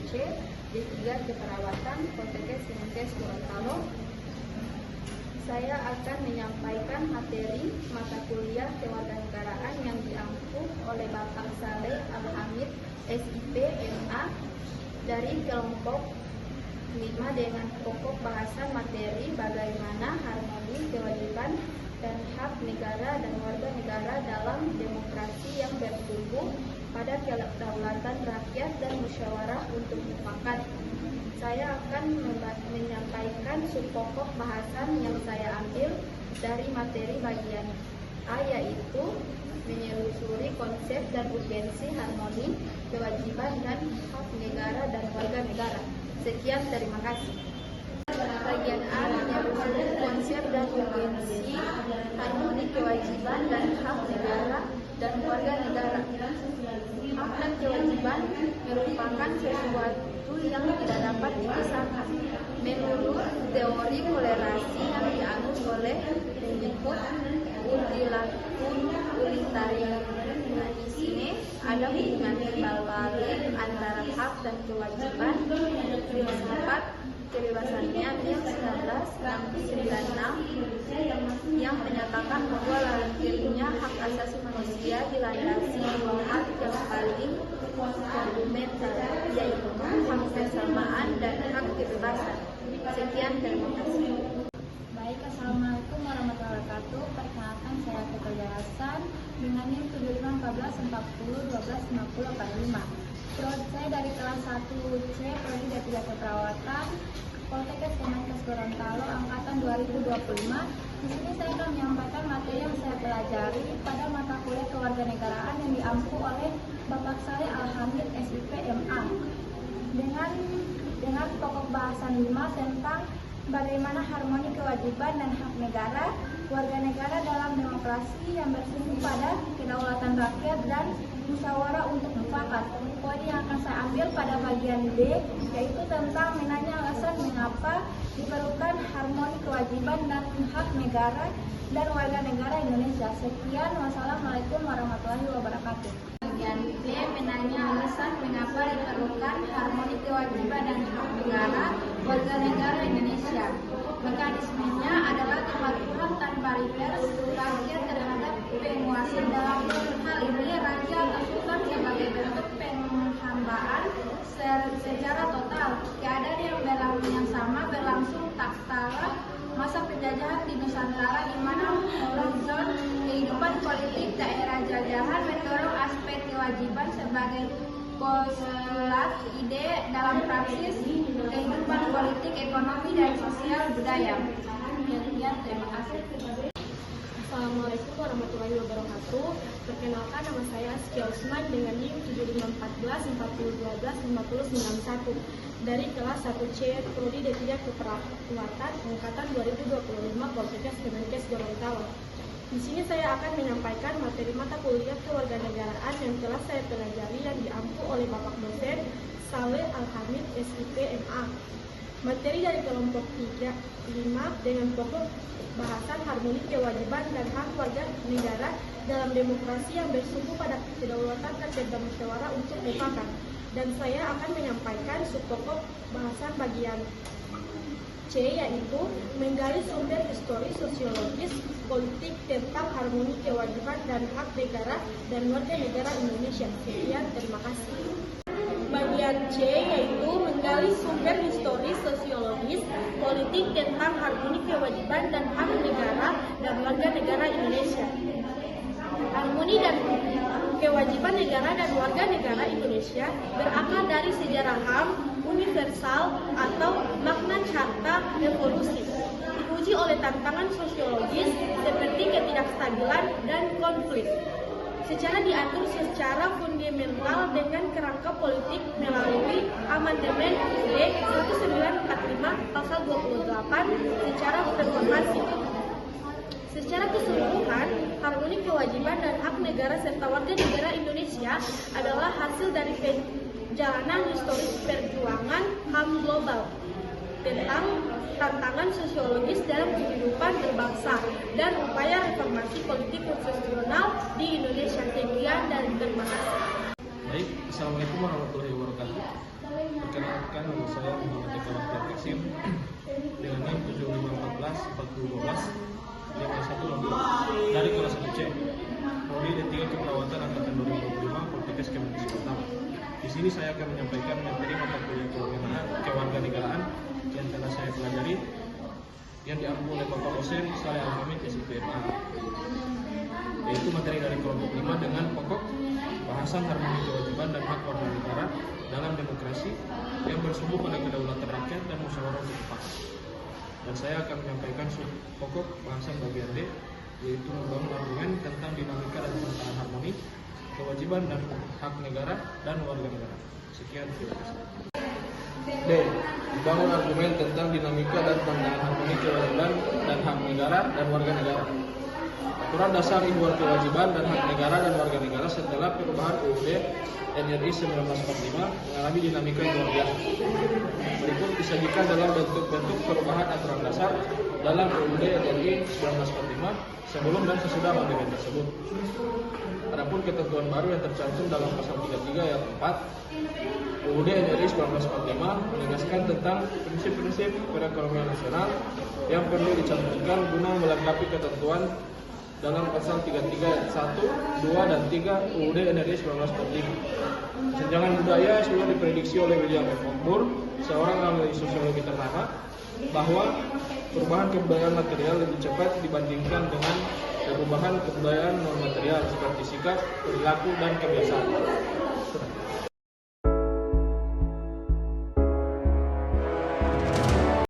C, D3 Keperawatan, Poltekkes Kemenkes Gorontalo. Saya akan menyampaikan materi mata kuliah kewarganegaraan yang diampu oleh Bapak Saleh Al-Hamid, SIP, MA, dari kelompok 5 dengan pokok bahasan materi bagaimana harmoni kewajiban dan hak negara dan warga negara dalam demokrasi yang bertumbuh pada kedaulatan rakyat dan musyawarah untuk mufakat. Saya akan menyampaikan subpokok bahasan yang saya ambil dari materi bagian A, yaitu menelusuri konsep dan urgensi harmoni kewajiban dan hak negara dan warga negara. Sekian, terima kasih. Bagian A menelusuri konsep dan urgensi harmoni kewajiban dan hak negara dan warga negara. Hak dan kewajiban merupakan sesuatu yang tidak dapat dipisahkan. Menurut teori toleransi yang dianut oleh pengikut utilitarisme, ada hubungan timbal balik antara hak dan kewajiban. Empat, kebebasannya Mil 1996 yang menyatakan bahwa lahirnya hak asasi manusia dilandasi dua hak yang paling fundamental, yaitu hak kesamaan dan hak kebebasan. Sekian, terima kasih. Baik, Assalamualaikum warahmatullahi wabarakatuh. Perkenalkan, saya Ketua Hasan dengan NIM 751440125085. Prodi saya dari kelas 1C, Prodi D3 Keperawatan, Poltekkes Kemenkes Gorontalo, angkatan 2025. Di sini saya akan menyampaikan materi yang saya pelajari pada mata kuliah kewarganegaraan yang diampu oleh Bapak Saleh Al-Hamid, SIP, MA. Dengan pokok bahasan 5 tentang bagaimana harmoni kewajiban dan hak negara, warga negara dalam demokrasi yang bersumber pada kedaulatan rakyat dan musyawarah untuk mufakat. Poin yang akan saya ambil pada bagian B, yaitu tentang menanya alasan mengapa diperlukan harmoni kewajiban dan hak negara dan warga negara Indonesia. Sekian, wassalamualaikum warahmatullahi wabarakatuh. Bagian B menanya alasan mengapa diperlukan harmoni kewajiban dan hak negara warga negara Indonesia. Mekanismenya adalah kepatuhan tanpa reverse rakyat terhadap penguasa. Dalam hal ini, raja atau sultan sebagai bentuk penghambaan secara total. Keadaan yang sama berlangsung tak kalah masa penjajahan di Nusantara, di mana horizon kehidupan politik daerah jajahan mendorong aspek kewajiban sebagai postulat ide dalam praksis kehidupan politik, ekonomi, dan sosial budaya. Sekian, terima kasih. Assalamualaikum warahmatullahi wabarakatuh. Perkenalkan, nama saya Askia Usman dengan NIM 751440125091 dari kelas 1C Prodi D3 Keperawatan angkatan 2025 Poltekkes Kemenkes Gorontalo. Di sini saya akan menyampaikan materi mata kuliah kewarganegaraan yang telah saya pelajari yang diampu oleh Bapak dosen Saleh Al-Hamid, SIP, MA. Materi dari kelompok 3-5 dengan pokok bahasan harmoni kewajiban dan hak warga negara dalam demokrasi yang bersumber pada kedaulatan rakyat dan musyawarah untuk mufakat. Dan saya akan menyampaikan subpokok bahasan bagian C, yaitu menggali sumber historis, sosiologis, politik tentang harmoni kewajiban dan hak negara dan warga negara Indonesia. Sekian, terima kasih. Bagian C yaitu menggali sumber historis, sosiologis, politik tentang harmoni kewajiban dan hak negara dan warga negara Indonesia. Harmoni dan kewajiban negara dan warga negara Indonesia berakar dari sejarah HAM universal atau makna carta evolusi, diuji oleh tantangan sosiologis seperti ketidakstabilan dan konflik. Secara diatur secara fundamental dengan kerangka politik melalui Amandemen UUD 1945 pasal 28 secara reformasi. Secara keseluruhan, harmoni kewajiban dan hak negara serta warga negara Indonesia adalah hasil dari perjalanan historis perjuangan HAM global tentang tantangan sosiologis dalam kehidupan berbangsa dan upaya reformasi politik konstitusional di Indonesia. Sekian dan terima kasih. Baik, Assalamualaikum warahmatullahi wabarakatuh. Perkenalkan, nama saya Muhammad Eka Baktiar Kasim dengan NIM 7514 yang S1 dari kelas 1C Prodi D3 Keperawatan angkatan 2025 Poltekkes Kemenkes Pertama. Di sini saya akan menyampaikan materi mata kuliah kewarganegaraan yang telah saya pelajari yang diampu oleh Bapak Dosen Saleh Al-Hamid SIPMA, yaitu materi dari kelompok 5 dengan pokok bahasan harmoni kewajiban dan hak warga negara dalam demokrasi yang bersumber pada kedaulatan rakyat dan musyawarah mufakat. Dan saya akan menyampaikan pokok bahasan bagian D, yaitu membangun argumen tentang dinamika dan tantangan harmoni kewajiban dan hak negara dan warga negara. Sekian, terima kasih. D. Membangun argumen tentang dinamika dan tantangan harmoni kewajiban dan hak negara dan warga negara. Aturan dasar ihwal kewajiban dan hak negara dan warga negara setelah perubahan UUD NRI 1945 mengalami dinamika yang luar biasa. Berikut disajikan dalam bentuk-bentuk perubahan aturan dasar dalam UUD NRI 1945 sebelum dan sesudah amandemen tersebut. Adapun ketentuan baru yang tercantum dalam pasal 33 ayat 4 UUD NRI 1945 menegaskan tentang prinsip-prinsip perekonomian nasional yang perlu dicantumkan guna melengkapi ketentuan dalam pasal 33 ayat 1, 2, dan 3 UUD NRI 1945. Senjangan budaya sudah diprediksi oleh William F. Moore, seorang ahli sosiologi ternama, bahwa perubahan kebudayaan material lebih cepat dibandingkan dengan perubahan kebudayaan non material seperti sikap, perilaku, dan kebiasaan.